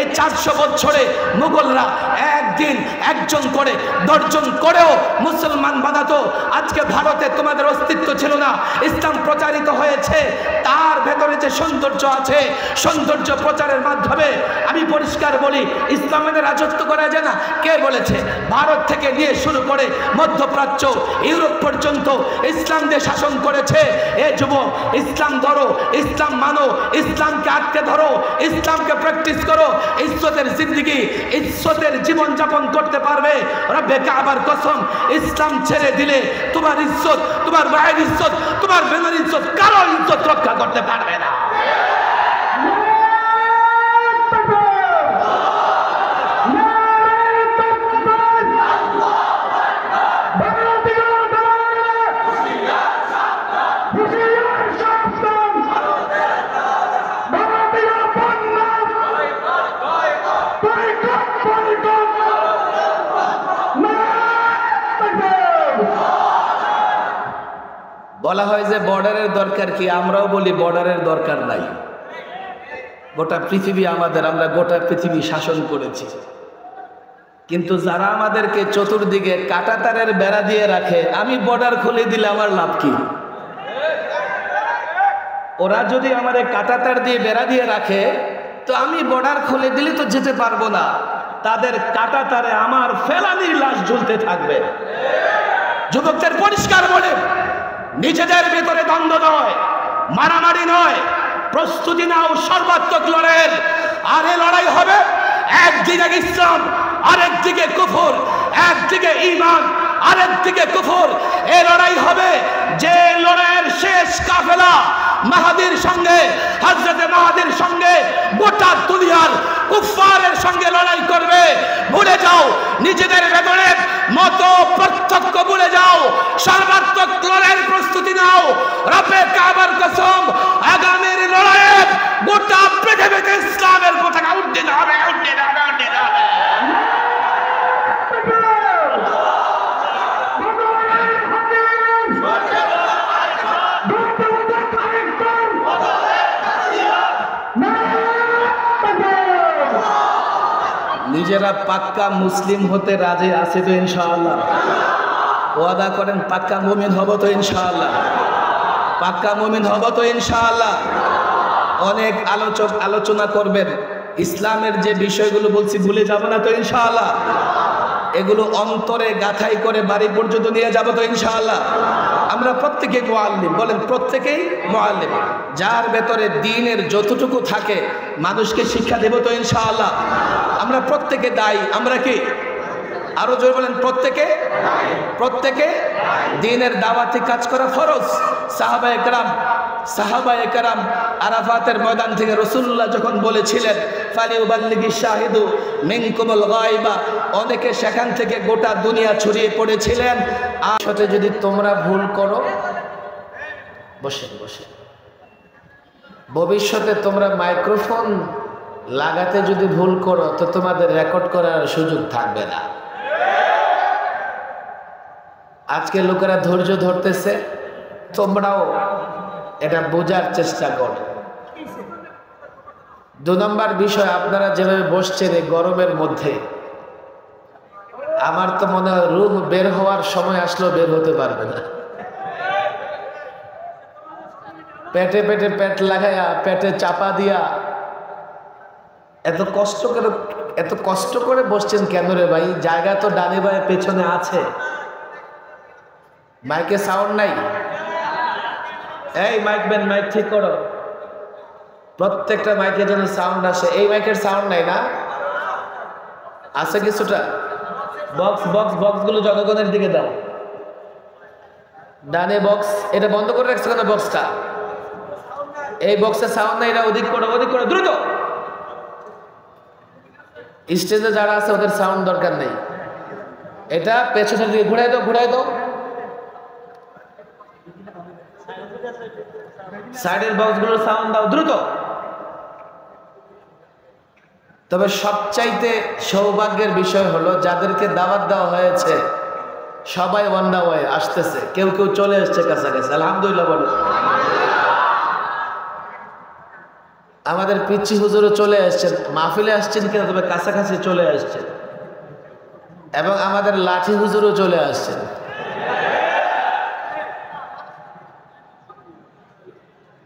এই 400 বছরে মুঘলরা একদিন একজন করে 10 জন করেও মুসলমান বানাতো। আজকে ভারতে তোমাদের অস্তিত্ব ছিল না, ইসলাম প্রচারিত হয়েছে, তার ভেতরে যে সৌন্দর্য আছে, সৌন্দর্য প্রচারের মাধ্যমে আমি পরিষ্কার বলি, ইসলামের রাজত্ব করা যায় না। কে বলেছে? ভারত থেকে নিয়ে শুরু করে মধ্যপ্রাচ্য, ইউরোপ পর্যন্ত ইসলাম দিয়ে শাসন করেছে। এ যুবক, ইসলাম ধরো, ইসলাম মানো, ইসলামকে আটকে ধরো, ইসলামকে প্র্যাকটিস করো। ইজ্জতের জিন্দেগি, ইজ্জতের জীবন যাপন করতে পারবে। রব্বে কাবার কসম, ইসলাম ছেড়ে দিলে তোমার ইজ্জত, তোমার ভাইয়ের ইজ্জত, তোমার বোনের ইজ্জত, কারো ইজ্জত রক্ষা করতে পারবে না। বলা হয় যে বর্ডারের দরকার কি, আমরাও বলি বর্ডারের দরকার নাই। গোটা পৃথিবী আমাদের, আমরা গোটা পৃথিবী শাসন করেছি, কিন্তু যারা আমাদেরকে চতুর্দিকে কাঁটাতারের বেড়া দিয়ে রাখে, আমি বর্ডার খুলে দিলে আমার লাভ কি? ওরা যদি আমাদের কাঁটাতার দিয়ে বেড়া দিয়ে রাখে, তো আমি বর্ডার খুলে দিলে তো যেতে পারবো না, তাদের কাঁটাতারে আমার ফেলানির লাশ ঝুলতে থাকবে। যুবকদের পরিষ্কার বলে, নিজেদের ভিতরে দ্বন্দ্ব নয়, মারামারি নয়, প্রস্তুতি নাও সর্বাত্মক লড়াইয়ের। আর এই লড়াই হবে একদিকে ইসলাম, আরেকদিকে কুফর, একদিকে ঈমান, আরেকদিকে কুফর। এই লড়াই হবে যে লড়াইয়ের শেষ কাফেলা মাহাদির সঙ্গে, হযরতে মাহাদির সঙ্গে গোটা দুনিয়ার কুফফারের সঙ্গে লড়াই করবে। ভুলে যাও নিজেদের ভেতরে মত পার্থক্য, ভুলে যাও, সর্বাত্মক লড়াইয়ের প্রস্তুতি নাও। রব্বে কাবার কসম, আগামীর লড়াইয়ে গোটা পৃথিবীতে ইসলামের পতাকা উড্ডীন হবে, উড্ডীন হবে, উড্ডীন হবে। নিজেরা পাক্কা মুসলিম হতে রাজি আছে তো ইনশাআল্লাহ? ওয়াদা করেন পাক্কা মুমিন হব তো ইনশাআল্লাহ? পাক্কা মুমিন হব তো ইনশাআল্লাহ? অনেক আলোচনা করবেন, ইসলামের যে বিষয়গুলো বলছি ভুলে যাব না তো ইনশাআল্লাহ? এগুলো অন্তরে গাথাই করে বাড়ি পর্যন্ত নিয়ে যাব তো ইনশাআল্লাহ? আমরা প্রত্যেকে মুআল্লিম, বলেন প্রত্যেকেই মুআল্লিম। যার ভেতরে দ্বীনের যতটুকু থাকে মানুষকে শিক্ষা দেব তো ইনশাআল্লাহ? আমরা প্রত্যেকে দায়ী। আমরা কি? আরো জোরে বলেন, প্রত্যেকে, প্রত্যেকে দ্বীনের দাওয়াতি কাজ করা ফরজ। সাহাবায়ে কেরাম আরাফাতের ময়দান থেকে রাসূলুল্লাহ যখন বলেছিলেন ফালিউবাল্লিগিশ শাহিদু মিনকুমুল গায়বা, অনেকে সেখান থেকে গোটা দুনিয়া ছড়িয়ে পড়েছিলেন। আর সাথে যদি তোমরা ভুল করো, বসে বসে, ভবিষ্যতে তোমরা মাইক্রোফোন লাগাতে যদি ভুল করো, তো তোমাদের রেকর্ড করার সুযোগ থাকবে না। আজকে লোকেরা ধৈর্য ধরতেছে, তোমরাও এটা বোঝার চেষ্টা করো। 2 নম্বর বিষয়, আপনারা যেভাবে বসছেন এই গরমের মধ্যে, আমার তো মনে হয় রূহ বের হওয়ার সময় আসলেও বের হতে পারবে না। পেটে পেটে পেট লাগাইয়া, পেটে চাপা দিয়া এত কষ্ট করে বসছেন কেন রে ভাই? জায়গা তো ডানে বায়ে পেছনে আছে। মাইকে সাউন্ড নাই? এই মাইক ব্যান্ড, মাইক ঠিক করো, প্রত্যেকটা মাইকের জন্য সাউন্ড আসে। এই মাইকের সাউন্ড নাই না? আছে কিছুটা? বক্সগুলো জনগণের দিকে দাও। ডানে বক্স, এটা বন্ধ করে রাখছে কেন বক্সটা? এই বক্সের সাউন্ড নাই, এটা ওদিক করো, ওদিক করো দ্রুত। স্টেজে যারা আছে ওদের সাউন্ড দরকার নেই। এটা পেছনের দিকে ঘুরাই দাও, ঘুরাই দাও। সাইডের বক্সগুলোর সাউন্ড দাও দ্রুত। তবে সবচাইতে সৌভাগ্যের বিষয় হলো যাদেরকে দাওয়াত দেওয়া হয়েছে সবাই ওয়ান দা ওয়ে আসতেছে, কেউ কেউ চলে আসছে কাছাকাছি। আলহামদুলিল্লাহ বলো। আমাদের পিচ্ছি হুজুরও চলে আসছেন, মাহফিলে আসছেন কিনা তবে কাছাকাছি চলে আসছেন, এবং আমাদের লাঠি হুজুরও চলে আসছেন।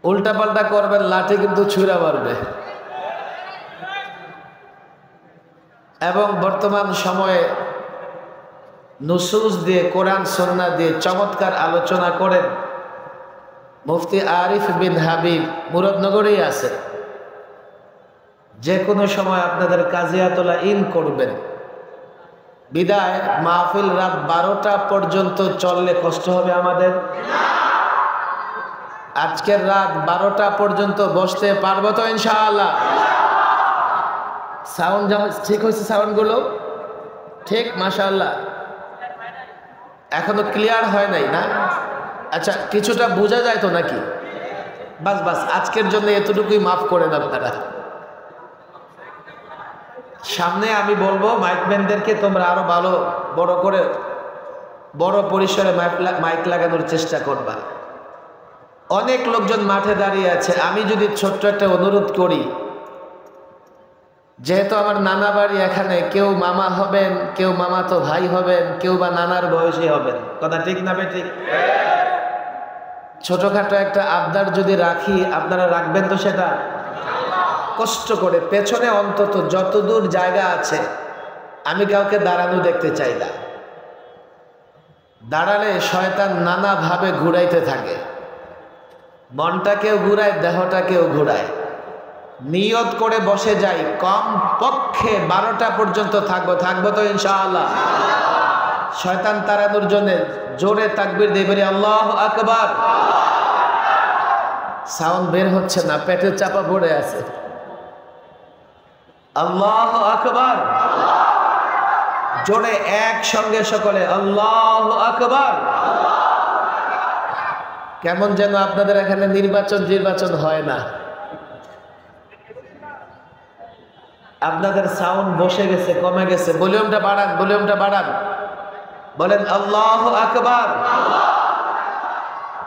উল্টাপাল্টা করবেন, লাঠি কিন্তু ছুঁড়া মারবে। এবং বর্তমান সময়ে নুসুস দিয়ে, কোরআন সুন্নাহ দিয়ে চমৎকার আলোচনা করেন মুফতি আরিফ বিন হাবিব, মুরাদনগরেই আছে। যে কোনো সময় আপনাদের কাজিয়াতোলা ইন করবেন। বিদায় মাহফিল রাত 12টা পর্যন্ত চললে কষ্ট হবে আমাদের। আজকের রাত 12টা পর্যন্ত বসতে পারবো তো ইনশাআল্লাহ? সাউন্ড ঠিক হয়েছে? সাউন্ডগুলো ঠিক? মাশাআল্লাহ। এখনো ক্লিয়ার হয় নাই না? আচ্ছা, কিছুটা বোঝা যায় তো নাকি? বাস বাস, আজকের জন্য এতটুকুই মাফ করেন আপনারা। সামনে আমি বলবো মাইকম্যানদেরকে, তোমরা আরো ভালো বড় করে, বড় পরিসরে মাইক লাগানোর চেষ্টা করবা। অনেক লোকজন মাঠে দাঁড়িয়ে আছে। আমি যদি ছোট্ট একটা অনুরোধ করি, যেহেতু আমার নানা বাড়ি এখানে, কেউ মামা হবেন, কেউ মামাতো ভাই হবেন, কেউ বা নানার বয়সী হবেন, কথা ঠিক না বেঠিক? ছোটখাটো একটা আবদার যদি রাখি, আপনারা রাখবেন তো? সেটা কষ্ট করে পেছনে অন্তত যতদূর জায়গা আছে, আমি কাউকে দাঁড়ানো দেখতে চাই না। দাঁড়ালে শয়তান নানা ভাবে ঘুরাইতে থাকে, মনটাকেও ঘুরায়, দেহটাকেও ঘুরায়। নিয়ত করে বসে যাই, কম পক্ষে 12টা পর্যন্ত থাকবো তো ইনশাআল্লাহ। শয়তান তাড়ানোর জন্য জোরে তাকবীর দিয়ে বলি আল্লাহু আকবার। সাউন্ড বের হচ্ছে না, পেটের চাপা পড়ে আছে। আল্লাহু আকবার। জোরে একসঙ্গে সকলে আল্লাহু আকবার। কেমন যেন আপনাদের এখানে নির্বাচন হয় না। আপনাদের সাউন্ড বসে গেছে, কমে গেছে। ভলিউমটা বাড়ান, ভলিউমটা বাড়ান। বলেন আল্লাহু আকবার।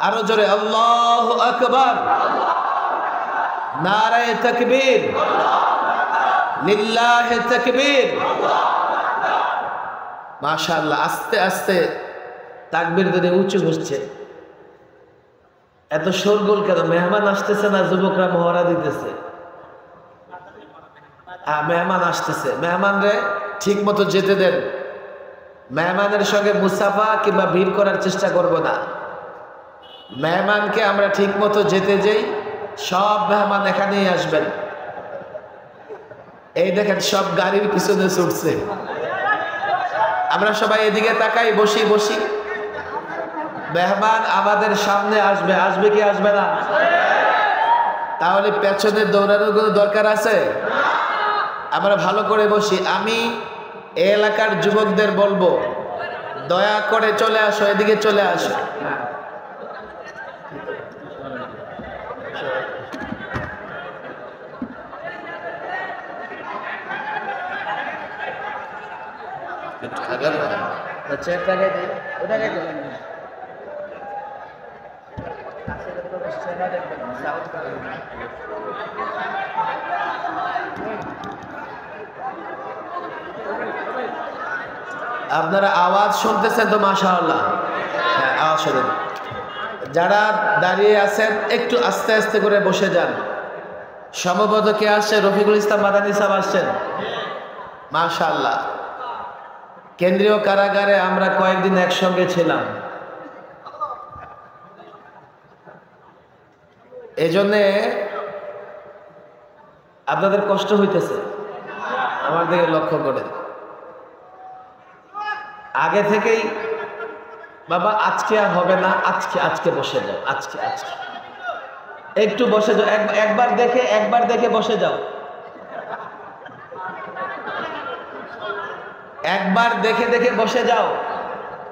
আরো জোরে আল্লাহু আকবার। নারায়ে তাকবীর, লিল্লাহি তাকবীর। মাশাআল্লাহ। আস্তে আস্তে তাকবীর দিতে উঁচু হচ্ছে। এত শোরগোল কেন? মেহমান আসতেছে না? যুবকরা মহড়া দিতেছে। মেহমান আসতেছে, মেহমানরে ঠিক মতো যেতে দেন। মেহমানের সঙ্গে মুসাফা কিংবা ভিড় করার চেষ্টা করব না। মেহমানকে আমরা ঠিক মতো যেতে যাই। সব মেহমান এখানেই আসবেন। এই দেখেন সব গাড়ির পিছনে ছুটছে। আমরা সবাই এদিকে তাকাই, বসি। মেহমান আমাদের সামনে আসবে, আসবে কি আসবে না? তাহলে পেছনে দৌড়ানোর কোনো দরকার আছে? আমরা ভালো করে বসি। আমি এলাকার যুবকদের বলবো, দয়া করে চলে আসো, এদিকে চলে আসো। আপনারা আওয়াজ শুনতেছেন তো? মাশাআল্লাহ। হ্যাঁ, আওয়াজ শুনেন। যারা দাঁড়িয়ে আছেন একটু আস্তে আস্তে করে বসে যান। সম্ভবত কে আসছে? রফিকুল ইসলাম মাদানী সাহেব আসছেন। মাশাআল্লাহ। কেন্দ্রীয় কারাগারে আমরা কয়েকদিন একসঙ্গে ছিলাম। এজন্যে আপনাদের কষ্ট হইতেছে আমার দিকে লক্ষ্য করে। আগে থেকেই বাবা আজকে আর হবে না, আজকে বসে যাও, আজকে একটু বসে যাও। একবার দেখে বসে যাও। একবার দেখে বসে যাও।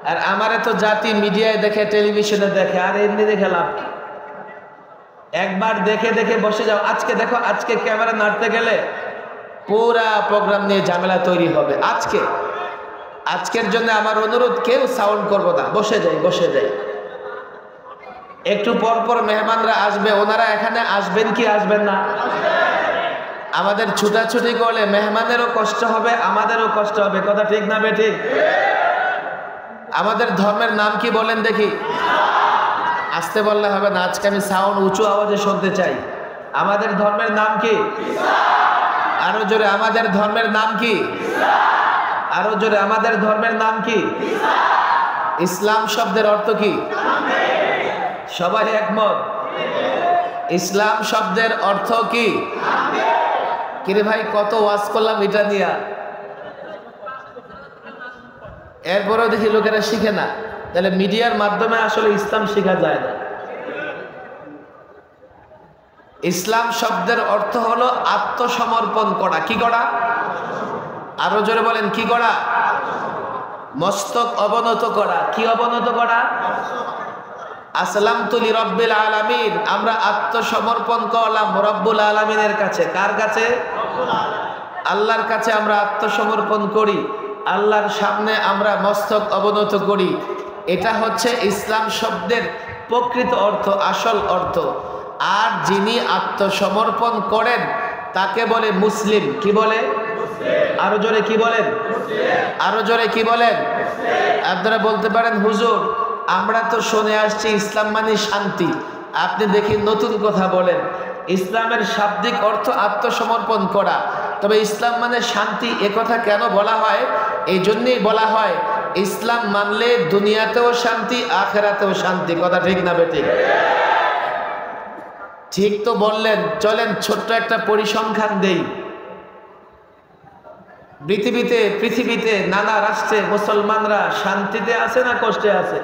আর আমারে তো জাতি মিডিয়ায় দেখে, টেলিভিশনে দেখে, আর এমনি দেখে লাভ কি? একবার দেখে বসে যাও। আজকে দেখো, আজকে ক্যামেরা নাড়তে গেলে পুরা প্রোগ্রাম নিয়ে ঝামেলা তৈরি হবে। আজকের জন্য আমার অনুরোধ, কেউ সাউন্ড করবো না, বসে যাই। একটু পর মেহমানরা আসবে, ওনারা এখানে আসবেন কি আসবেন না? আমাদের ছুটাছুটি করলে মেহমানেরও কষ্ট হবে, আমাদেরও কষ্ট হবে। কথা ঠিক না বেঠিক? আমাদের ধর্মের নাম কি বলেন দেখি? আসতে বললে হবে না, আজকে আমি সাউন্ড উঁচু আওয়াজে শুনতে চাই। আমাদের ধর্মের নাম কি? আরো জোরে, আমাদের ধর্মের নাম কি? আরো জোরে, আমাদের ধর্মের নাম কি? ইসলাম শব্দের অর্থ কি? সবাই একমত? ইসলাম শব্দের অর্থ কি? কিরে ভাই, কত ওয়াজ করলাম এটা নিয়ে, এরপরেও দেখি লোকেরা শিখে না। তাহলে মিডিয়ার মাধ্যমে আসলে ইসলাম শেখা যায় না। ইসলাম শব্দের অর্থ হলো আত্মসমর্পণ করা। কি করা? আরো জোরে বলেন, কি করা? মস্তক অবনত করা। কি অবনত করা? আসলামতু লিরাব্বিল আলামিন, আমরা আত্মসমর্পণ করলাম রব্বুল আলামিনের কাছে। কার কাছে? আল্লাহর কাছে আমরা আত্মসমর্পণ করি, আল্লাহর সামনে আমরা মস্তক অবনত করি। এটা হচ্ছে ইসলাম শব্দের প্রকৃত অর্থ, আসল অর্থ। আর যিনি আত্মসমর্পণ করেন তাকে বলে মুসলিম। কি বলে? আরো জোরে কি বলেন? আরো জোরে কি বলেন? আপনারা বলতে পারেন, হুজুর আমরা তো শুনে আসছি ইসলাম মানে শান্তি, আপনি দেখি নতুন কথা বলেন। ইসলামের শাব্দিক অর্থ আত্মসমর্পণ করা, তবে ইসলাম মানে শান্তি এ কথা কেন বলা হয়? এই জন্যই বলা হয়, ইসলাম মানলে দুনিয়াতেও শান্তি, আখেরাতেও শান্তি। কথা ঠিক না বেঠিক? ঠিক তো বললেন। চলেন ছোট্ট একটা পরিসংখ্যান দেই। পৃথিবীতে নানা রাষ্ট্রে মুসলমানরা শান্তিতে আছে না কষ্টে আছে?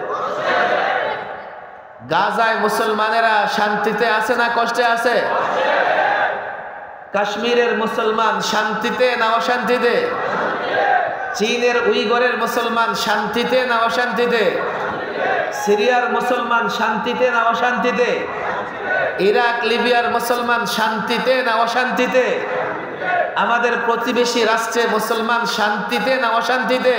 গাজায় মুসলমানেরা শান্তিতে আছে না কষ্টে আছে? কাশ্মীরের মুসলমান শান্তিতে না অশান্তিতে? চীনের উইগরের মুসলমান শান্তিতে না অশান্তিতে? সিরিয়ার মুসলমান শান্তিতে না অশান্তিতে? ইরাক লিবিয়ার মুসলমান শান্তিতে না অশান্তিতে? আমাদের প্রতিবেশী রাষ্ট্রে মুসলমান শান্তিতে না অশান্তিতে?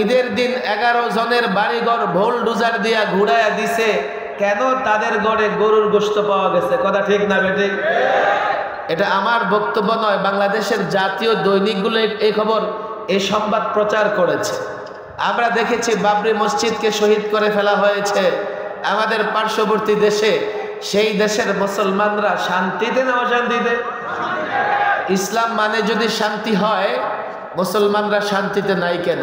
ঈদের দিন 11 জনের বাড়িঘর ভোলডুজার দিয়া ঘুরাইয়া দিছে, কেন? তাদের ঘরে গরুর গোশত পাওয়া গেছে। কথা ঠিক না বেঠিক? এটা আমার বক্তব্য নয়, বাংলাদেশের জাতীয় দৈনিকগুলো এই খবর, এই সংবাদ প্রচার করেছে। আমরা দেখেছি বাবরি মসজিদকে শহীদ করে ফেলা হয়েছে আমাদের পার্শ্ববর্তী দেশে। সেই দেশের মুসলমানরা শান্তিতে না অশান্তিতে? ইসলাম মানে যদি শান্তি হয়, মুসলমানরা শান্তিতে নাই কেন?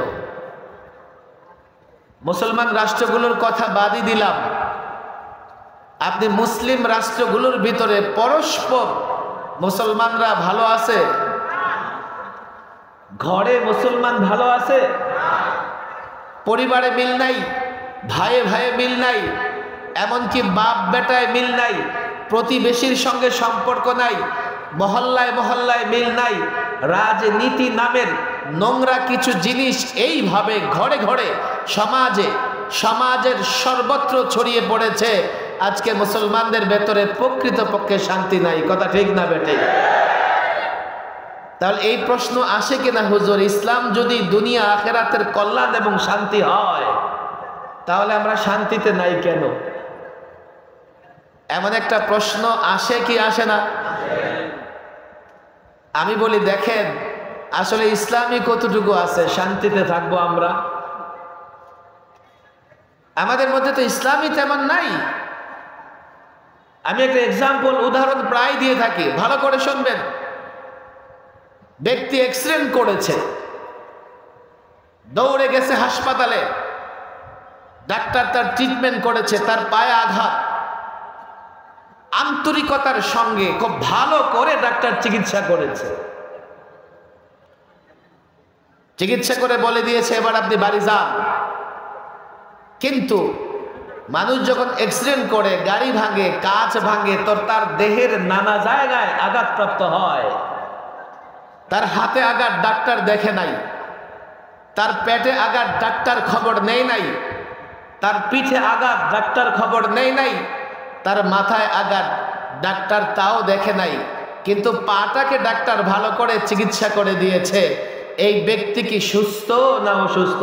মুসলমান রাষ্ট্রগুলোর কথা বাদই দিলাম, আপনি মুসলিম রাষ্ট্রগুলোর ভিতরে পরস্পর মুসলমানরা ভালো আছে? ঘরে মুসলমান ভালো আছে? পরিবারে মিল নাই, ভাইয়ে ভাইয়ে মিল নাই, এমনকি বাপ বেটায় মিল নাই, প্রতিবেশীর সঙ্গে সম্পর্ক নাই, মহল্লায় মহল্লায় মিল নাই। রাজনীতি নামের নোংরা কিছু জিনিস এইভাবে ঘরে ঘরে সমাজের সর্বত্র ছড়িয়ে পড়েছে। আজকে মুসলমানদের ভেতরে প্রকৃতপক্ষে শান্তি নাই। কথা ঠিক না বেঠিক? তাহলে এই প্রশ্ন আসে কিনা, হুজুর ইসলাম যদি দুনিয়া আখেরাতের কল্যাণ এবং শান্তি হয়, তাহলে আমরা শান্তিতে নাই কেন? এমন একটা প্রশ্ন আসে কি আসে না? আমি বলি, দেখেন আসলে ইসলামই কতটুকু আছে শান্তিতে থাকবো আমরা? আমাদের মধ্যে তো ইসলামই তেমন নাই। আমি একটা এক্সাম্পল, উদাহরণ প্রায় দিয়ে থাকি, ভালো করে শুনবেন। ব্যক্তি অ্যাক্সিডেন্ট করেছে, দৌড়ে গেছে হাসপাতালে, ডাক্তার তার ট্রিটমেন্ট করেছে, তার পায়ে আঘাত, আন্তরিকতার সঙ্গে খুব ভালো করে ডাক্তার চিকিৎসা করেছে। চিকিৎসা করে বলে দিয়েছে এবার আপনি বাড়ি যান। কিন্তু মানুষ যখন অ্যাক্সিডেন্ট করে, গাড়ি ভাঙে, কাঁচ ভাঙে, তো তার দেহের নানা জায়গায় আঘাতপ্রাপ্ত হয়। তার হাতে আঘাত ডাক্তার দেখে নাই, তার পেটে আঘাত ডাক্তার খবর নেই নাই, তার পিঠে আঘাত ডাক্তার খবর নেই নাই, তার মাথায় আঘাত ডাক্তার তাও দেখে নাই, কিন্তু পাটাকে ডাক্তার ভালো করে চিকিৎসা করে দিয়েছে। এই ব্যক্তি কি সুস্থ না অসুস্থ?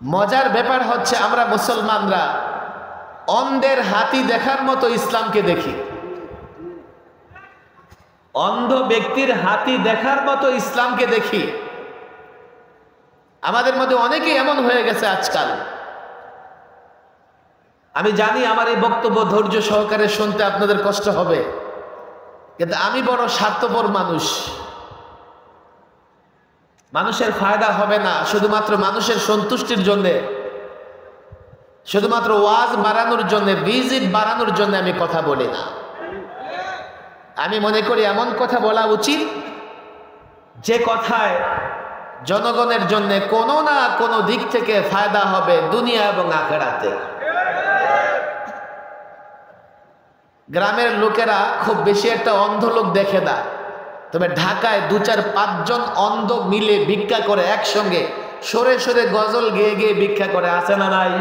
মজার ব্যাপার হচ্ছে, আমরা মুসলমানরা অন্ধের হাতি দেখার মতো ইসলামকে দেখি। অন্ধ ব্যক্তির হাতি দেখার মতো ইসলামকে দেখি। আমাদের মধ্যে অনেকেই এমন হয়ে গেছে আজকাল। আমি জানি আমার এই বক্তব্য ধৈর্য সহকারে শুনতে আপনাদের কষ্ট হবে, কিন্তু আমি বড় স্বার্থপর মানুষ। মানুষের ফায়দা হবে না শুধুমাত্র মানুষের সন্তুষ্টির জন্যে, শুধুমাত্র ওয়াজ বাড়ানোর জন্যে, ভিজিট বাড়ানোর জন্য আমি কথা বলি না। আমি মনে করি এমন কথা বলা উচিত যে কথায় জনগণের জন্য কোনো না কোনো দিক থেকে ফায়দা হবে দুনিয়া এবং আখিরাতে। গ্রামের লোকেরা খুব বেশি একটা অন্ধ লোক দেখে না, তবে ঢাকায় 2-4-5 জন অন্ধ মিলে ভিক্ষা করে, একসঙ্গে সরে সরে গজল গেয়ে গিয়ে ভিক্ষা করে, আছে না নাই?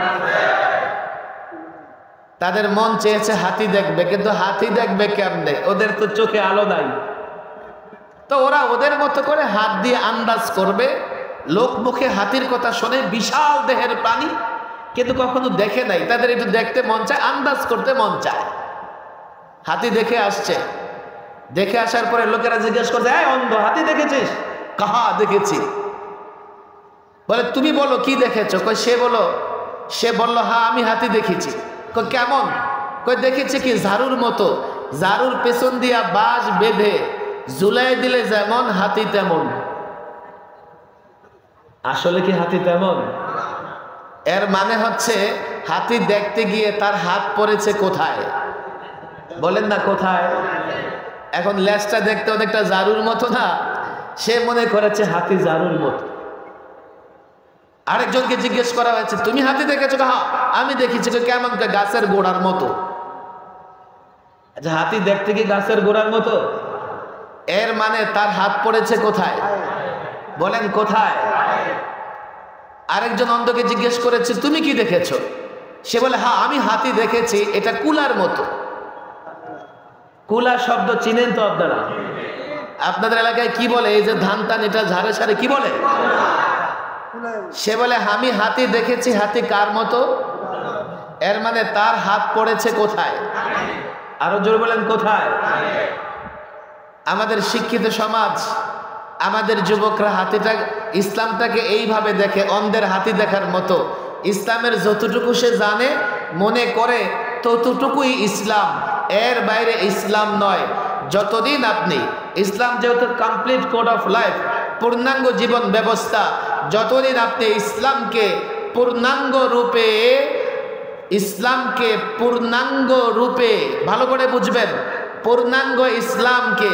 তাদের মন চেয়েছে হাতি দেখবে, কিন্তু হাতি দেখবে কেমনে? ওদের তো চোখে আলো নাই। তো ওরা ওদের মতো করে হাত দিয়ে আন্দাজ করবে। লোক মুখে হাতির কথা শোনে, বিশাল দেহের প্রাণী, কিন্তু কখনো দেখে নাই। তাদের একটু দেখতে মন চায়, আন্দাজ করতে মন চায়। হাতি দেখে আসছে, দেখে আসার পরে লোকেরা জিজ্ঞেস করছে, এই অন্ধ, হাতি দেখেছিস? কাহা দেখেছি। বলে তুমি বলো কি দেখেছো? সে বলল হ্যাঁ আমি হাতি দেখেছি। কেমন? দেখেছি কি ঝাড়ুর মতো, ঝাড়ুর পেছন দিয়া বাঁশ বেঁধে ঝুলাই দিলে যেমন হাতি তেমন। আসলে কি হাতি তেমন? এর মানে হচ্ছে হাতি দেখতে গিয়ে তার হাত পড়েছে কোথায়? বলেন না কোথায়? এখন লেজটা দেখতে অনেকটা ঝাড়ুর মতো না, সে মনে করেছে হাতি ঝাড়ুর মতো। আরেকজনকে জিজ্ঞেস করা হয়েছে, তুমি হাতি দেখেছো? হ্যাঁ আমি দেখেছি। কেমন? গাছের গোড়ার মতো। আচ্ছা, হাতি দেখতে কি গাছের গোড়ার মতো? এর মানে তার হাত পড়েছে কোথায়? বলেন কোথায়? আরেকজন অন্ধকে জিজ্ঞেস করেছে, তুমি কি দেখেছো? সে বলে হ্যাঁ আমি হাতি দেখেছি, এটা কুলার মতো। কুলা শব্দ চিনেন তো আপনারা? আপনাদের এলাকায় কি বলে? এই যে ধান টান এটা ঝাড়ে সারে কি বলে? সে বলে আমি হাতি দেখেছি। হাতি কার মতো? এর মানে তার হাত পড়েছে কোথায়? আরো জোরে বলেন কোথায়? আমাদের শিক্ষিত সমাজ, আমাদের যুবকরা ইসলামটাকে এইভাবে দেখে, অন্ধের হাতি দেখার মতো। ইসলামের যতটুকু সে জানে মনে করে ততটুকুই ইসলাম, এর বাইরে ইসলাম নয়। যতদিন আপনি ইসলাম যেহেতু কমপ্লিট কোড অফ লাইফ, পূর্ণাঙ্গ জীবন ব্যবস্থা, যতদিন আপনি ইসলামকে পূর্ণাঙ্গ রূপে ভালো করে বুঝবেন, পূর্ণাঙ্গ ইসলামকে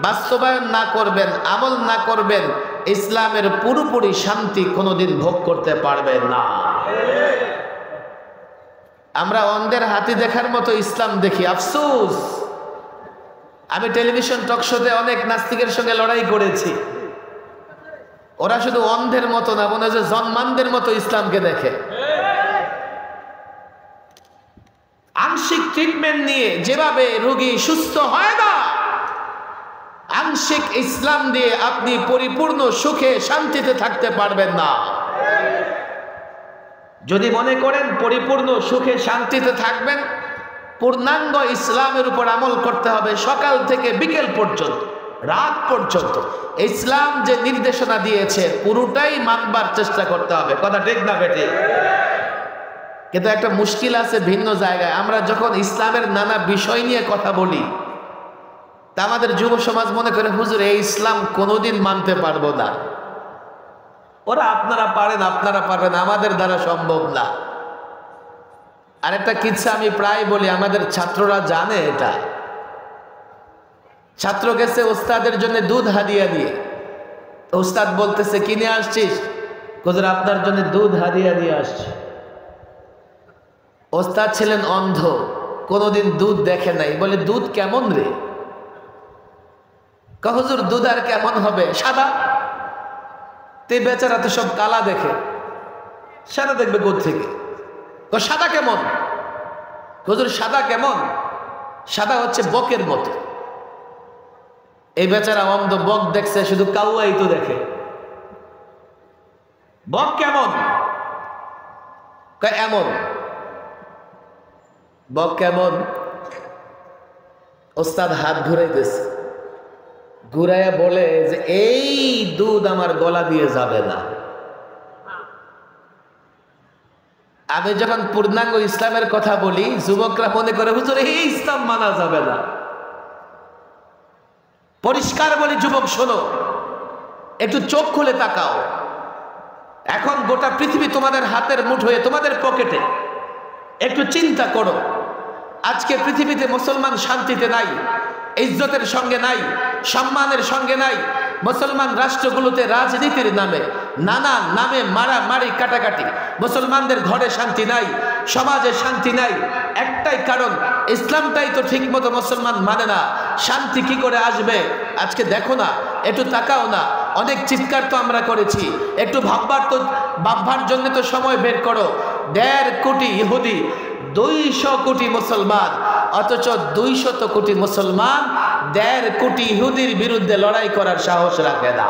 বাস্তবায়ন না করবেন, আমল না করবেন, ইসলামের পুরোপুরি শান্তি কোনোদিন ভোগ করতে পারবেন না। আমরা অন্ধের হাতি দেখার মতো ইসলাম দেখি। আফসোস, আমি টেলিভিশন টক শোতে অনেক নাস্তিকের সঙ্গে লড়াই করেছি। ওরা শুধু অন্ধের মতো না, মনে হয় যে জন্মানদের মতো ইসলামকে দেখে। আংশিক ট্রিটমেন্ট নিয়ে যেভাবে রোগী সুস্থ হয় না, আংশিক ইসলাম দিয়ে আপনি পরিপূর্ণ সুখে শান্তিতে থাকতে পারবেন না। যদি মনে করেন পরিপূর্ণ সুখে শান্তিতে থাকবেন, পূর্ণাঙ্গ ইসলামের উপর আমল করতে হবে। সকাল থেকে বিকেল পর্যন্ত, রাত পর্যন্ত ইসলাম যে নির্দেশনা দিয়েছে পুরোটাই মানবার চেষ্টা করতে হবে। কথা ঠিক না বেটি? কিন্তু একটা মুশকিল আছে ভিন্ন জায়গায়। আমরা যখন ইসলামের নানা বিষয় নিয়ে কথা বলি, তা আমাদের যুব সমাজ মনে করে হুজুর এই ইসলাম কোনোদিন মানতে পারবো না। ওরা আপনারা পারেন, আপনারা পারবেন, আমাদের দ্বারা সম্ভব না। আরেকটা কিচ্ছা আমি প্রায় বলি, আমাদের ছাত্ররা জানে এটা। ছাত্র গেছে ওস্তাদের জন্য দুধ হাদিয়া দিয়ে, ওস্তাদ বলতেছে কিনে আসছিস? হুজুর আপনার জন্য দুধ হাদিয়া দিয়ে আসছি। ওস্তাদ ছিলেন অন্ধ, কোনোদিন দুধ দেখে নাই। বলে দুধ কেমন রে? হুজুর দুধ আর কেমন হবে, সাদা। তে বেচারা তো সব কালা দেখে, সাদা দেখবে কোত্থেকে? সাদা কেমন? হুজুর সাদা কেমন? সাদা হচ্ছে বকের মতো। এই বেচারা অন্ধ, বক দেখছে শুধু কাউয়াই তো দেখে। বক কেমন? এমন। বক কেমন? ওস্তাদ হাত ঘুরাইতেছে, ঘুরাইয়া বলে যে এই দুধ আমার গলা দিয়ে যাবে না। আমি যখন পূর্ণাঙ্গ ইসলামের কথা বলি, যুবকরা মনে করে হুজুর এই ইসলাম মানা যাবে না। পরিষ্কার বলি যুবক, শোনো, একটু চোখ খুলে তাকাও। এখন গোটা পৃথিবী তোমাদের হাতের মুঠোয়, তোমাদের পকেটে। একটু চিন্তা করো, আজকে পৃথিবীতে মুসলমান শান্তিতে নাই, ইজ্জতের সঙ্গে নাই, সম্মানের সঙ্গে নাই। মুসলমান রাষ্ট্রগুলোতে রাজনীতির নামে নানা নামে মারামারি কাটাকাটি। মুসলমানদের ঘরে শান্তি নাই, সমাজে শান্তি নাই। একটাই কারণ, ইসলামটাই তো ঠিক মতো মুসলমান মানে না। শান্তি কি করে আসবে? আজকে দেখো না, একটু তাকাও না, অনেক চিৎকার তো আমরা করেছি। একটু ভাববার জন্য তো সময় বের করো। 1.5 কোটি ইহুদি, 200 কোটি মুসলমান, অথচ 200 কোটি মুসলমান 1.5 কোটি ইহুদির বিরুদ্ধে লড়াই করার সাহস রাখে না।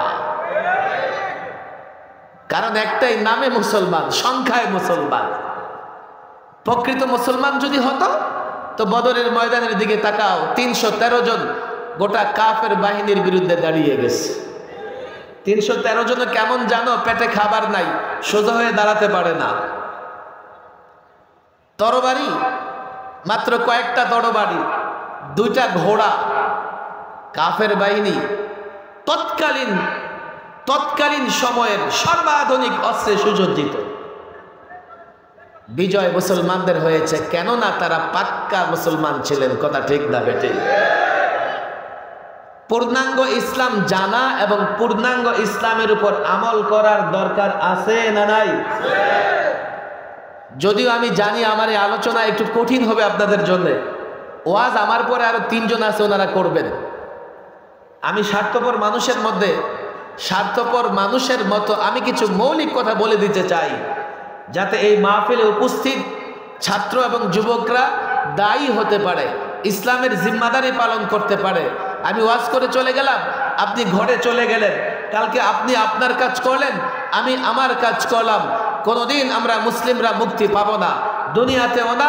কারণ একটাই, নামে মুসলমান, সংখ্যায় মুসলমান। প্রকৃত মুসলমান যদি হতো তো বদরের ময়দানের দিকে তাকাও, 313 জন গোটা কাফের বাহিনীর বিরুদ্ধে দাঁড়িয়ে গেছে। 313 জন কেমন জানো? পেটে খাবার নাই, সোজা হয়ে দাঁড়াতে পারে না। তরবারি, মাত্র কয়েকটা তরবারি, 2টা ঘোড়া। কাফের বাহিনী তৎকালীন সময়ের সর্বাধুনিক অস্ত্রে সুসজ্জিত। বিজয় মুসলমানদের হয়েছে, কেননা তারা পাক্কা মুসলমান ছিলেন। কথা ঠিক না বেঠিক? পূর্ণাঙ্গ ইসলাম জানা এবং পূর্ণাঙ্গ ইসলামের উপর আমল করার দরকার আছে না নাই? যদিও আমি জানি আমার এই আলোচনা একটু কঠিন হবে আপনাদের জন্য। ওয়াজ আমার পরে আরো 3 জন আছে, ওনারা করবেন। আমি স্বার্থপর মানুষের মতো আমি কিছু মৌলিক কথা বলে দিতে চাই, যাতে এই মাহফিলে উপস্থিত ছাত্র এবং যুবকরা দায়ী হতে পারে, ইসলামের জিম্মাদারি পালন করতে পারে। আমি ওয়াজ করে চলে গেলাম, আপনি ঘরে চলে গেলেন, কালকে আপনি আপনার কাজ করলেন, আমি আমার কাজ করলাম। কোনোদিন আমরা মুসলিমরা মুক্তি পাবো না, দুনিয়াতেও না,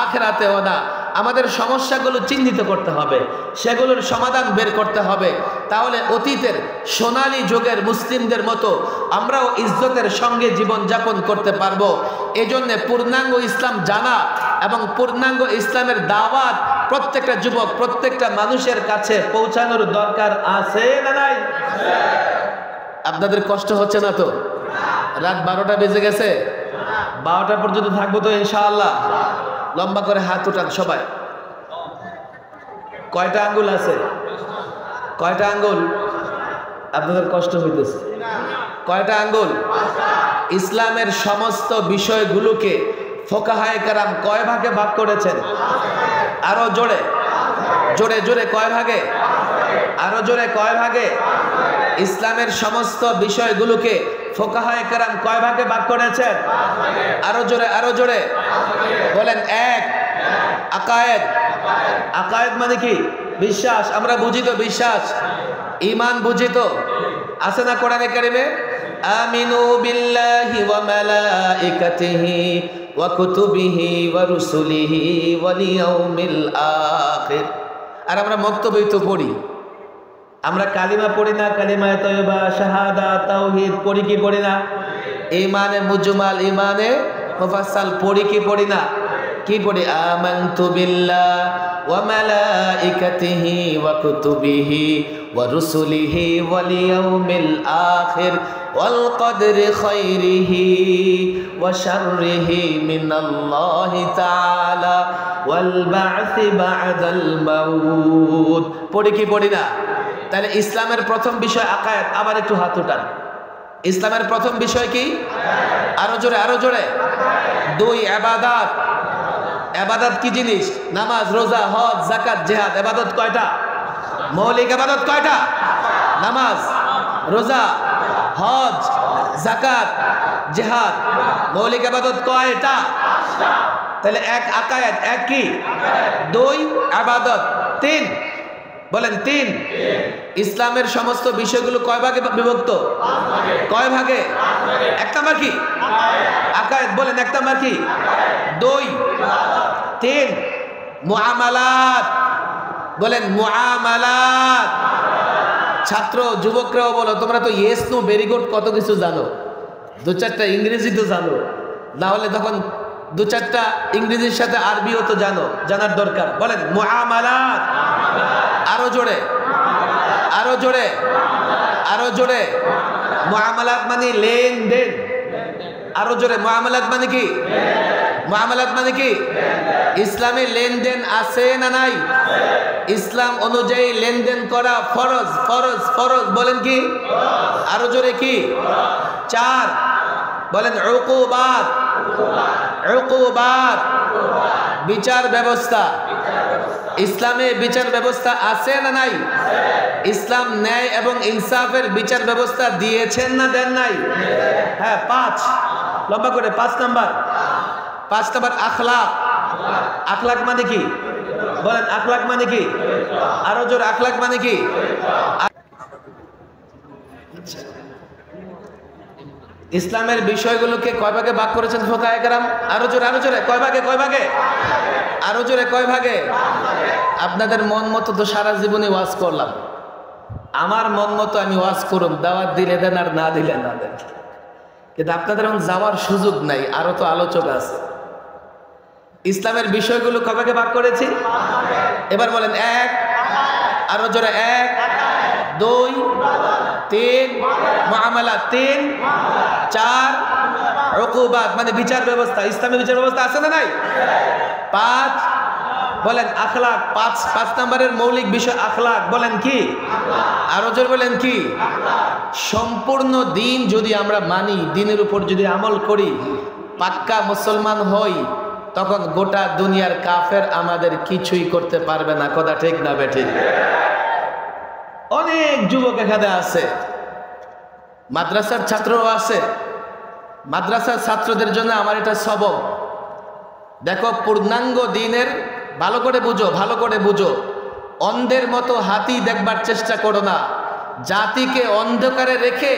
আখিরাতেও না। আমাদের সমস্যাগুলো চিহ্নিত করতে হবে, সেগুলোর সমাধান বের করতে হবে। তাহলে অতীতের সোনালী যুগের মুসলিমদের মতো আমরাও ইজ্জতের সঙ্গে জীবনযাপন করতে পারবো। এজন্যে পূর্ণাঙ্গ ইসলাম জানা এবং পূর্ণাঙ্গ ইসলামের দাওয়াত প্রত্যেকটা যুবক, প্রত্যেকটা মানুষের কাছে পৌঁছানোর দরকার আছে না নাই? আপনাদের কষ্ট হচ্ছে না তো? রাত 12টা বেজে গেছে, 12টা পর্যন্ত থাকবো তো ইনশাআল্লাহ। লম্বা করে হাত উঠান সবাই। কয়টা আঙ্গুল আছে? কয়টা আঙ্গুল? আপনাদের কষ্ট হইতেছে? কয়টা আঙ্গুল? ইসলামের সমস্ত বিষয়গুলোকে ফোকাহায়ে কেরাম কয় ভাগে ভাগ করেছেন? আরো জোরে জোরে জোরে কয় ভাগে? আরো জোরে কয় ভাগে? ইসলামের সমস্ত বিষয়গুলোকে ফোকাহায়ে কেরাম কয় ভাগে ভাগ করেছেন? আরো জোরে আরো জোরে বলেন। 1, আকায়েদ। আকায়েদ মানে কি? বিশ্বাস। আমরা বুঝি তো বিশ্বাস, ঈমান বুঝি তো, আছে না কোরআনে কারিমে? আমিনু বিল্লাহি ওয়া মালাইকাতিহি ওয়া কুতুবিহি ওয়া রুসুলিহি ওয়াল ইয়াউমিল আখির। আর আমরা মক্তবেই তো পড়ি, আমরা কালিমা পড়ি না? কালিমায়ে তয়্যিবা, শাহাদাত, তাওহীদ পড়ি কি পড়ি না? ঈমানে মুজমাল, ঈমানে মুফাসসাল পড়ি কি পড়ি না? কি পড়ি? আমানতু বিল্লাহ ওয়া মালাইকাতিহি ওয়া কুতুবিহি ওয়া রুসুলিহি ওয়াল ইয়াউমিল আখির ওয়াল কদরি খায়রিহি ওয়া শাররিহি মিনাল্লাহি তাআলা ওয়াল বা'সি বা'দাল মাউত। পড়ি কি পড়ি না? তাহলে ইসলামের প্রথম বিষয় আকায়েদ। আবার একটু হাত উঠান। ইসলামের প্রথম বিষয় কি? আরো জোরে আরো জোরে। 2, ইবাদত। ইবাদত কি জিনিস? নামাজ, রোজা, হজ, যাকাত, জিহাদ। ইবাদত কয়টা? মৌলিক ইবাদত কয়টা? নামাজ, রোজা, হজ, যাকাত, জিহাদ। মৌলিক ইবাদত কয়টা? তাহলে 1 আকায়েদ, 1 কি? 2 ইবাদত, 3 বলেন 3। ইসলামের সমস্ত বিষয়গুলো কয় ভাগে বিভক্ত? কয় ভাগে? 1 নাম্বার কি? আকায়েদ। বলেন 1 নাম্বার কি? 2, 3 মুআমালাত। বলেন মুআমালাত। ছাত্র যুবকরাও বলো, তোমরা তো ইয়েস নো ভেরি গুড কত কিছু জানো, দু চারটা ইংরেজি তো জানো, না হলে তখন দু চারটা ইংরেজির সাথে আরবিও তো জানো, জানার দরকার। বলেন মুআমালাত, আরো জোরে, আরো জোরে, আরো জোরে। মুআমালাত মানে লেনদেন, আরো জোরে। মুআমালাত মানে কি? মুআমালাত মানে কি? ইসলামে লেনদেন আছে না নাই? ইসলাম অনুযায়ী লেনদেন করা ফরজ, ফরজ, ফরজ। বলেন কি? আরো জোরে কি? 4 বলেন উকুবাত, উকুবাত, বিচার ব্যবস্থা। ইসলামে বিচার ব্যবস্থা আছে না নাই? ইসলাম ন্যায় এবং ইনসাফের বিচার ব্যবস্থা দিয়েছেন না দেন নাই? হ্যাঁ 5 লম্বা করে 5 নাম্বার। 5 নাম্বার আখলাক। আখলাক মানে কি? বলেন আখলাক মানে কি? আরো জোর, আখলাক মানে কি? ইসলামের বিষয়গুলোকে কয় ভাগে ভাগ করেছেন ফুকাহায়ে কেরাম? আরো জোরে, আরো জোরে। কয় ভাগে, কয় ভাগে? আরো জোরে, কয় ভাগে? আপনাদের মন মতো তো সারা জীবনে ওয়াজ করলাম, আমার মন মতো আমি ওয়াজ করুম, দাওয়াত দিলে দেন আর না দিলে না দেন, কিন্তু আপনাদের এখন যাওয়ার সুযোগ নাই, আরো তো আলোচক আছে। ইসলামের বিষয়গুলো কয় ভাগে ভাগ করেছি? এবার বলেন 1, আরো জোরে 1, 2, 3 মুআমালাত, 3, 4 উকুবাত মানে বিচার ব্যবস্থা। ইসলামী বিচার ব্যবস্থা আছে না নাই? 5 বলেন আখলাক। 5 নম্বরের মৌলিক বিষয় আখলাক। বলেন কি? আরো জোর বলেন কি? সম্পূর্ণ দিন যদি আমরা মানি, দিনের উপর যদি আমল করি, পাক্কা মুসলমান হই, তখন গোটা দুনিয়ার কাফের আমাদের কিছুই করতে পারবে না। কথা ঠিক না বেঠিক? অনেক যুবক এখানে আছে, মাদ্রাসার ছাত্রও আছে। মাদ্রাসার ছাত্রদের জন্য আমার এটা সবক। দেখো, পূর্ণাঙ্গ দিনের ভালো করে বুঝো, ভালো করে বুঝো। অন্ধের মতো হাতি দেখবার চেষ্টা করো না, জাতিকে অন্ধকারে রেখে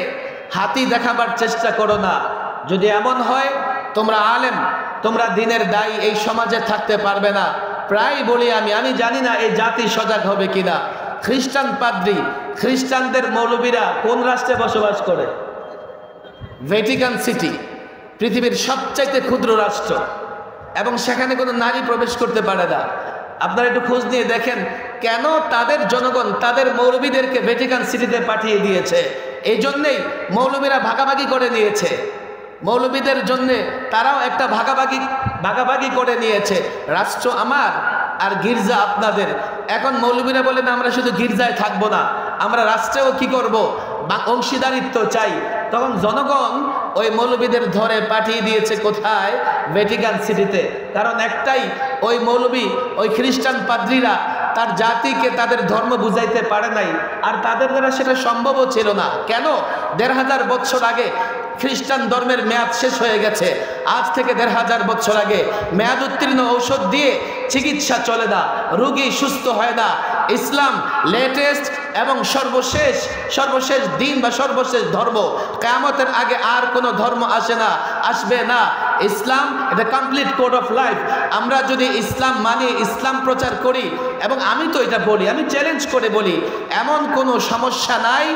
হাতি দেখাবার চেষ্টা করো না। যদি এমন হয় তোমরা আলেম, তোমরা দিনের দায়ী, এই সমাজে থাকতে পারবে না। প্রায় বলি আমি জানি না এই জাতি সজাগ হবে কিনা। খ্রিস্টান পাদ্রী, খ্রিস্টানদের মৌলবীরা কোন রাষ্ট্রে বসবাস করে? ভ্যাটিকান সিটি, পৃথিবীর সবচাইতে ক্ষুদ্র রাষ্ট্র, এবং সেখানে কোনো নারী প্রবেশ করতে পারে না। আপনারা একটু খোঁজ নিয়ে দেখেন কেন তাদের জনগণ তাদের মৌলবীদেরকে ভ্যাটিকান সিটিতে পাঠিয়ে দিয়েছে। এই জন্যেই মৌলবীরা ভাগাভাগি করে নিয়েছে। মৌলবীদের জন্যে তারাও একটা ভাগাভাগি করে নিয়েছে। রাষ্ট্র আমার আর গির্জা আপনাদের। এখন মৌলবীরা বলেন আমরা শুধু গির্জায় থাকবো না, আমরা রাষ্ট্রেও কি করব, অংশীদারিত্ব চাই। তখন জনগণ ওই মৌলবীদের ধরে পাঠিয়ে দিয়েছে কোথায়? ভ্যাটিকান সিটিতে। কারণ একটাই, ওই মৌলবী, ওই খ্রিস্টান পাদ্রীরা তার জাতিকে তাদের ধর্ম বুঝাইতে পারে নাই, আর তাদের দ্বারা সেটা সম্ভবও ছিল না। কেন? 1500 বছর আগে খ্রিস্টান ধর্মের মেয়াদ শেষ হয়ে গেছে। আজ থেকে 1500 বছর আগে মেয়াদ উত্তীর্ণ ঔষধ দিয়ে চিকিৎসা চলে না, রোগী সুস্থ হয় না। ইসলাম লেটেস্ট এবং সর্বশেষ দিন বা সর্বশেষ ধর্ম। কিয়ামতের আগে আর কোনো ধর্ম আসবে না। ইসলাম এটা কমপ্লিট কোড অফ লাইফ। আমরা যদি ইসলাম মানি, ইসলাম প্রচার করি, এবং আমি তো এটা বলি, আমি চ্যালেঞ্জ করে বলি, এমন কোনো সমস্যা নাই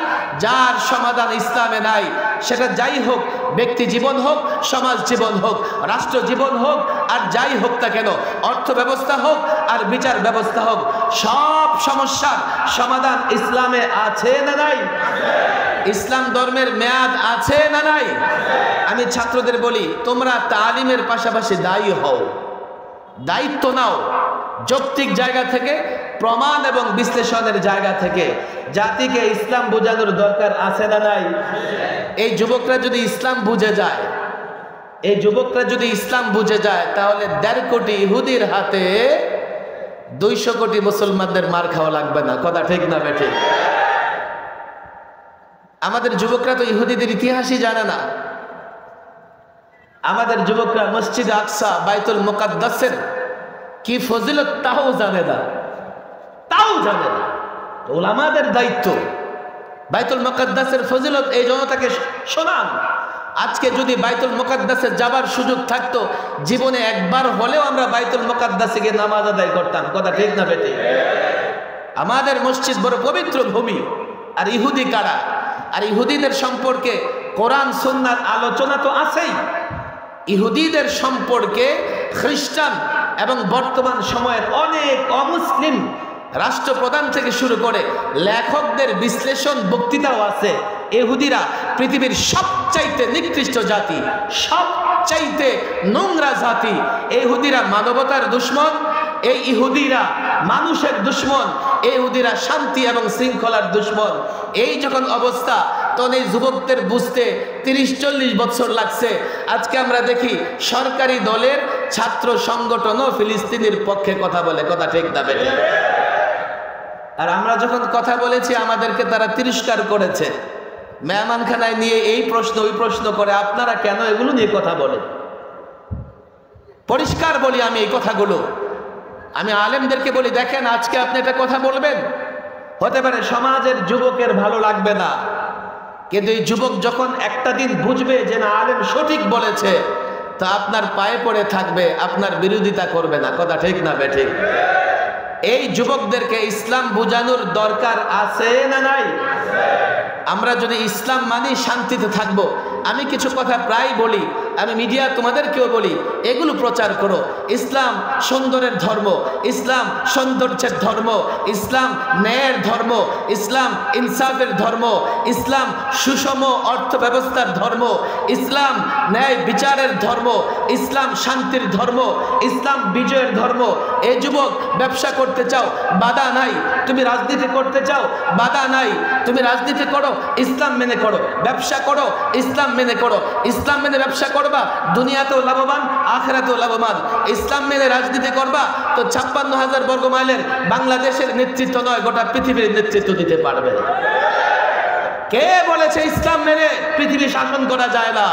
যার সমাধান ইসলামে নাই। সেটা যাই হোক, ব্যক্তি জীবন হোক, সমাজ জীবন হোক, রাষ্ট্র জীবন হোক, আর যাই হোক না কেন, অর্থ ব্যবস্থা হোক আর বিচার ব্যবস্থা হোক, সব সমস্যার সমাধান ইসলামে আছে না নাই? ইসলাম ধর্মের মেয়াদ আছে না নাই? আমি ছাত্রদের বলি, তোমরা তালিমের পাশাপাশি দায়ী হও, দায়িত্ব নাও, যৌক্তিক জায়গা থেকে, প্রমাণ এবং বিশ্লেষণের জায়গা থেকে। জাতিকে ইসলাম বোঝানোর দরকার আছে না নাই? এই যুবকরা যদি ইসলাম বুঝে যায়, তাহলে 1.5 কোটি ইহুদির হাতে 200 কোটি মুসলমানদের মার খাওয়া লাগবে না। কথা ঠিক না বেঠিক? আমাদের যুবকরা তো ইহুদিদের ইতিহাসই জানে না। আমাদের যুবকরা মসজিদ আকসা, বাইতুল মুকাদ্দাসের কি ফজিলত তাও জানে না। উলামাদের দায়িত্ব বাইতুল মুকাদ্দাসের ফজিলত এই জনতাকে শোনান। আজকে যদি বাইতুল মুকাদ্দাসে যাবার সুযোগ থাকতো, জীবনে একবার হলেও আমরা বাইতুল মুকাদ্দাসে গিয়ে নামাজ আদায় করতাম। কথা ঠিক না বেঠিক? আমাদের মসজিদ বড় পবিত্র ভূমি। আর ইহুদি কারা? আর ইহুদিদের সম্পর্কে কোরআন সুন্নাহর আলোচনা তো আছেই। ইহুদিদের সম্পর্কে খ্রিস্টান এবং বর্তমান সময়ের অনেক অমুসলিম রাষ্ট্রপ্রধান থেকে শুরু করে লেখকদের বিশ্লেষণ বক্তৃতাও আছে। ইহুদিরা পৃথিবীর সবচাইতে নিকৃষ্ট জাতি, সবচাইতে নোংরা জাতি। ইহুদিরা মানবতার দুশ্মন, এই ইহুদিরা মানুষের দুশ্মন, এই ইহুদিরা শান্তি এবং শৃঙ্খলার দুশ্মন। এই যখন অবস্থা, তখন এই যুবকদের বুঝতে 30-40 বছর লাগছে। আজকে আমরা দেখি সরকারি দলের ছাত্র সংগঠনও ফিলিস্তিনের পক্ষে কথা বলে, কথা ঠিক না বেঠিক? আর আমরা যখন কথা বলেছি আমাদেরকে তারা তিরস্কার করেছে, মেহমানখানায় নিয়ে এই প্রশ্ন ওই প্রশ্ন করে, আপনারা কেন এগুলো নিয়ে কথা বলেন? পরিষ্কার বলি আমি এই কথাগুলো, আমি আলেমদেরকে বলি, দেখেন আজকে আপনি একটা কথা বলবেন, হতে পারে সমাজের যুবকের ভালো লাগবে না, কিন্তু এই যুবক যখন একটা দিন বুঝবে যে না আলেম সঠিক বলেছে, তা আপনার পায়ে পড়ে থাকবে, আপনার বিরোধিতা করবে না, কথা ঠিক না বেঠিক? এই যুবকদেরকে ইসলাম বোঝানোর দরকার আছে না নাই? আমরা যদি ইসলাম মানি শান্তিতে থাকবো। আমি কিছু কথা প্রায় বলি, আমি মিডিয়া তোমাদেরকেও বলি, এগুলো প্রচার করো। ইসলাম সুন্দরের ধর্ম, ইসলাম সৌন্দর্যের ধর্ম, ইসলাম ন্যায়ের ধর্ম, ইসলাম ইনসাফের ধর্ম, ইসলাম সুষম অর্থ ব্যবস্থার ধর্ম, ইসলাম ন্যায় বিচারের ধর্ম, ইসলাম শান্তির ধর্ম, ইসলাম বিজয়ের ধর্ম। এই যুবক ব্যবসা করতে চাও, বাধা নাই। তুমি রাজনীতি করতে চাও, বাধা নাই। তুমি রাজনীতি করো, ইসলাম মেনে করো। ব্যবসা করো, ইসলাম মেনে করো। ইসলাম মেনে ব্যবসা করবা, দুনিয়াতেও লাভবান, আখিরাতেও লাভবান। ইসলাম মেনে রাজনীতি করবা তো 56,000 বর্গ মাইলের বাংলাদেশের নেতৃত্ব নয়, গোটা পৃথিবীর নেতৃত্ব দিতে পারবে। কে বলেছে ইসলাম মেনে পৃথিবী শাসন করা যায় না?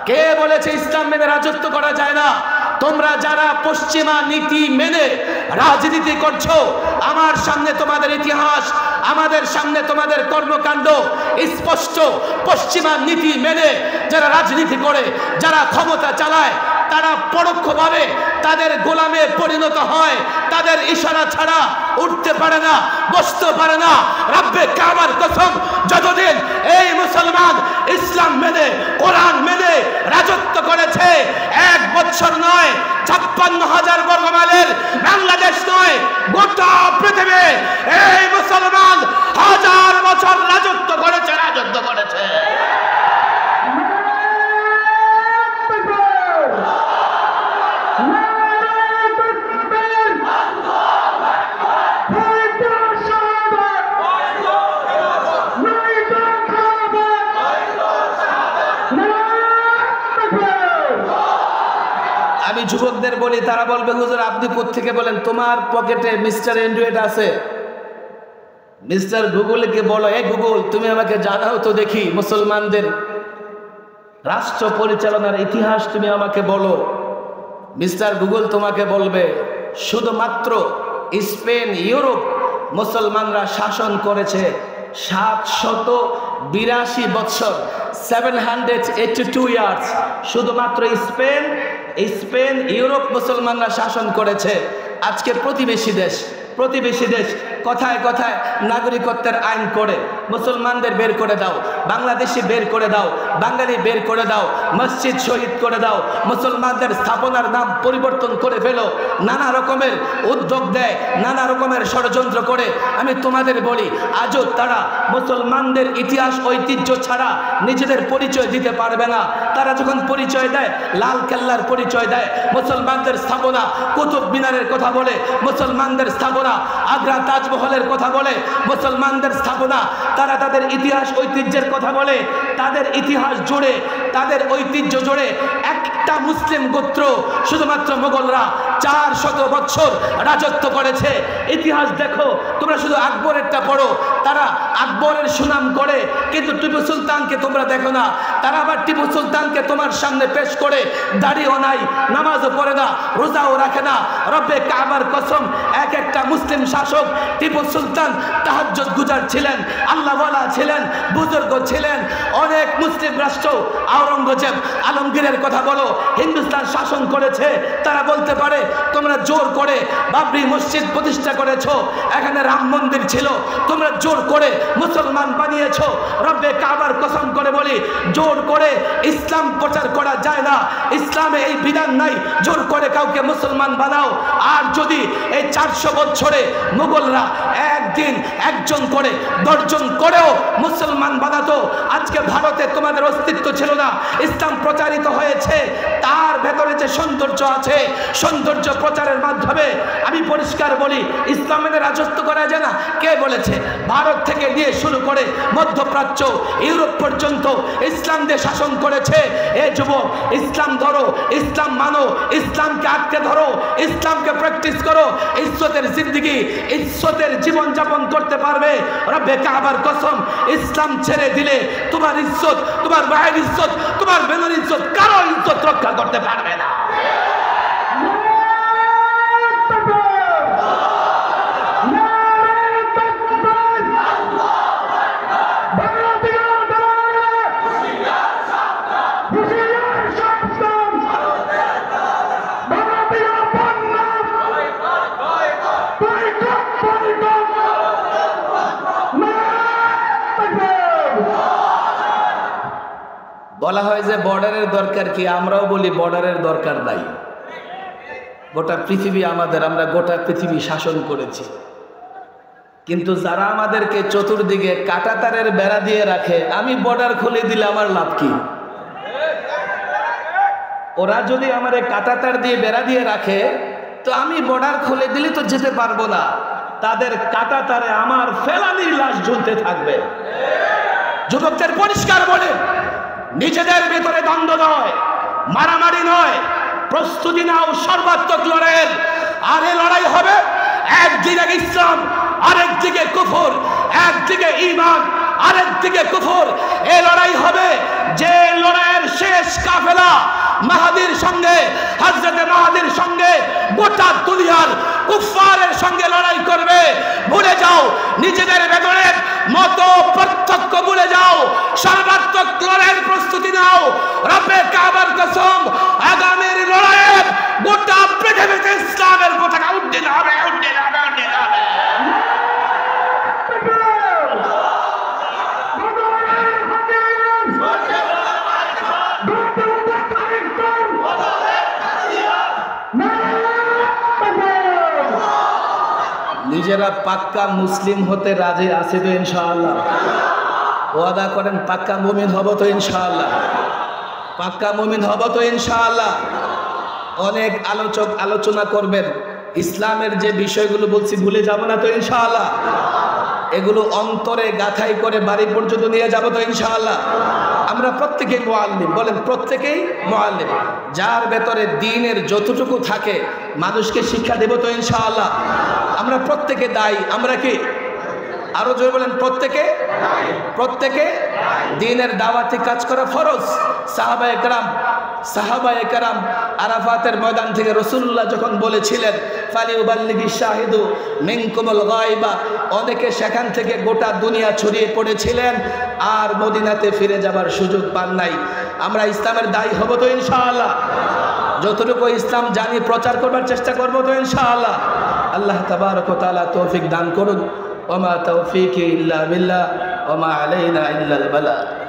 কে বলেছে ইসলাম মেনে রাজত্ব করা যায় না? তোমরা যারা পশ্চিমা নীতি মেনে রাজনীতি করছো, আমার সামনে তোমাদের ইতিহাস, আমাদের সামনে তোমাদের কর্মকাণ্ড স্পষ্ট। পশ্চিমা নীতি মেনে যারা রাজনীতি করে, যারা ক্ষমতা চালায়, তারা পরোক্ষভাবে তাদের গোলামে পরিণত হয়। তাদের ইশারা ছাড়া উঠতে পারে না, বসতে পারে না। রব্বে কাবার কসম, যতদিন এই মুসলমান ইসলাম মেনে কোরআন মেনে রাজত্ব করেছে, 1 বছর নয়, 56,000 বর্গ মাইলের বাংলাদেশ নয়, গোটা পৃথিবী এই মুসলমান 1000 বছর রাজত্ব করেছে, রাজত্ব করেছে। আমি যুবকদের বলি, তারা বলবে হুজুর আপনি কোত্থেকে বলেন? তোমার পকেটে মিস্টার অ্যান্ড্রয়েড আছে, মিস্টার গুগলকে বলো, এই গুগল তুমি আমাকে জানাও তো দেখি মুসলমানদের রাষ্ট্র পরিচালনার ইতিহাস তুমি আমাকে বলো। মিস্টার গুগল তোমাকে বলবে শুধুমাত্র স্পেন, ইউরোপ মুসলমানরা শাসন করেছে 782 বছর, 782 ইয়ার্স। শুধুমাত্র স্পেন, ইউরোপ মুসলমানরা শাসন করেছে। আজকে প্রতিবেশী দেশ কথায় কথায় নাগরিকত্বের আইন করে মুসলমানদের বের করে দাও, বাংলাদেশি বের করে দাও, বাঙালি বের করে দাও, মসজিদ শহীদ করে দাও, মুসলমানদের স্থাপনার নাম পরিবর্তন করে ফেলো, নানা রকমের উদ্যোগ দেয়, নানা রকমের ষড়যন্ত্র করে। আমি তোমাদের বলি, আজও তারা মুসলমানদের ইতিহাস ঐতিহ্য ছাড়া নিজেদের পরিচয় দিতে পারবে না। তারা যখন পরিচয় দেয়, লাল কেল্লার পরিচয় দেয়, মুসলমানদের স্থাপনা কুতুব মিনারের কথা বলে, মুসলমানদের স্থাপনা আগ্রা তাজমহলের কথা বলে, মুসলমানদের স্থাপনা, তারা তাদের ইতিহাস ঐতিহ্যের কথা বলে। তাদের ইতিহাস জুড়ে, তাদের ঐতিহ্য জুড়ে একটা মুসলিম গোত্র শুধুমাত্র মোগলরা 400 বছর রাজত্ব করেছে। ইতিহাস দেখো, তোমরা শুধু আকবরেরটা পড়ো, তারা আকবরের সুনাম করে, কিন্তু টিপু সুলতানকে তোমরা দেখো না। তারা আবার টিপু সুলতানকে তোমার সামনে পেশ করে দাড়িও নাই, নামাজও পড়ে না, রোজাও রাখে না। রব্বে কাবার কসম, এক একটা মুসলিম শাসক টিপু সুলতান তাহাজ্জুদ গুজার ছিলেন, আল্লাহ আল্লাহওয়ালা ছিলেন, বুজুর্গ ছিলেন। অনেক মুসলিম রাষ্ট্র আওরঙ্গজেব আলমগীরের কথা বলো, হিন্দুস্তান শাসন করেছে, তারা বলতে পারে তোমরা জোর করে বাবরি মসজিদ প্রতিষ্ঠা করেছো, এখানে রাম মন্দির ছিল, তোমরা জোর করে মুসলমান বানিয়েছো। রব্বে কাবার কসম করে বলি, জোর করে ইসলাম প্রচার করা যায় না। ইসলামে এই বিধান নাই জোর করে কাউকে মুসলমান বানাও। আর যদি এই 400 বছরে মুঘলরা একদিন একজন করে 10 জন করেও মুসলমান বানাতো, আজকে ভারতে তোমাদের অস্তিত্ব ছিল না। ইসলাম প্রচারিত হয়েছে, তার ভেতরে যে সৌন্দর্য আছে, সৌন্দর্য প্রচারের মাধ্যমে আমি পরিষ্কার বলি, ইসলামের রাজত্ব করা যায় না। কে বলেছে? ভারত থেকে নিয়ে শুরু করে মধ্যপ্রাচ্য, ইউরোপ পর্যন্ত ইসলাম দিয়ে শাসন করেছে। এ যুবক, ইসলাম ধরো, ইসলাম মানো, ইসলামকে আঁকড়ে ধরো, ইসলামকে প্র্যাকটিস করো। ইজ্জতের জিন্দেগি, ইজ্জতের জীবন যাপন করতে পারবে। রব্বে কাবার কসম, ইসলাম ছেড়ে দিলে তোমার ইজ্জত, তোমার ভাইয়ের ইজ্জত, তোমার বোনের ইজ্জত, কারো ইজ্জত রক্ষা করতে পারবে না। বলা হয় যে বর্ডারের দরকার কি, আমরাও বলি বর্ডারের দরকার নাই। গোটা পৃথিবী আমাদের, আমরা গোটা পৃথিবী শাসন করেছি, কিন্তু যারা আমাদেরকে চতুর্দিকে কাঁটাতারের বেড়া দিয়ে রাখে, আমি বর্ডার খুলে দিলে আমার লাভ কি? ওরা যদি আমার কাঁটাতার দিয়ে বেড়া দিয়ে রাখে, তো আমি বর্ডার খুলে দিলে তো যেতে পারবো না। তাদের কাঁটাতারে আমার ফেলানির লাশ ঝুলতে থাকবে। যুবকদের পরিষ্কার বলে, নিজেদের ভেতরে দ্বন্দ্ব নয়, মারামারি নয়, প্রস্তুতি নাও সর্বাত্মক লড়াইয়ের। আর এই লড়াই হবে একদিকে ইসলাম, আরেকদিকে কুফর, একদিকে ঈমান, আরেকদিকে কুফর। এই লড়াই হবে যে লড়াইয়ের শেষ কাফেলা মাহাদির সঙ্গে, হযরতে মাহাদির সঙ্গে গোটা দুনিয়ার কুফফারের সঙ্গে লড়াই করবে। ভুলে যাও নিজেদের ভেতরে মত পার্থক্য, ভুলে যাও, সর্বাত্মক লড়াইয়ের প্রস্তুতি নাও। রব্বে কাবার কসম, আগামীর লড়াইয়ে গোটা পৃথিবীতে ইসলামের পতাকা উড্ডীন হবে, উড্ডীন হবে, উড্ডীন হবে। নিজেরা পাক্কা মুসলিম হতে রাজি আছে তো ইনশাআল্লাহ? ওয়াদা করেন পাক্কা মুমিন হব তো ইনশাআল্লাহ? পাক্কা মুমিন হব তো ইনশাআল্লাহ? অনেক আলোচক আলোচনা করবেন, ইসলামের যে বিষয়গুলো বলছি ভুলে যাব না তো ইনশাআল্লাহ? এগুলো অন্তরে গাথাই করে বাড়ি পর্যন্ত নিয়ে যাব তো ইনশাআল্লাহ? আমরা প্রত্যেকেই মুআল্লিম, বলেন প্রত্যেকেই মুআল্লিম। যার ভেতরে দ্বীনের যতটুকু থাকে মানুষকে শিক্ষা দেব তো ইনশাআল্লাহ? আমরা প্রত্যেকে দায়ী। আমরা কি? আরো জোরে বলেন, প্রত্যেকে, প্রত্যেকে দ্বীনের দাওয়াতি কাজ করা ফরজ। সাহাবায়ে কেরাম আরাফাতের ময়দান থেকে রাসূলুল্লাহ যখন বলেছিলেন ফালিউবাল্লিগিশ শাহিদু মিনকুমুল গায়বা, অনেকে সেখান থেকে গোটা দুনিয়া ছড়িয়ে পড়েছিলেন আর মদিনাতে ফিরে যাবার সুযোগ পান নাই। আমরা ইসলামের দায়ী হব তো ইনশাআল্লাহ? যতটুকু ইসলাম জানি প্রচার করবার চেষ্টা করব তো ইনশাআল্লাহ? আল্লাহ তাবারক ওয়া তাআলা তৌফিক দান করুন। ওয়া মা তাওফীকি ইল্লা বিল্লাহ ওয়া মা আলাইনা ইল্লাল বালাগ।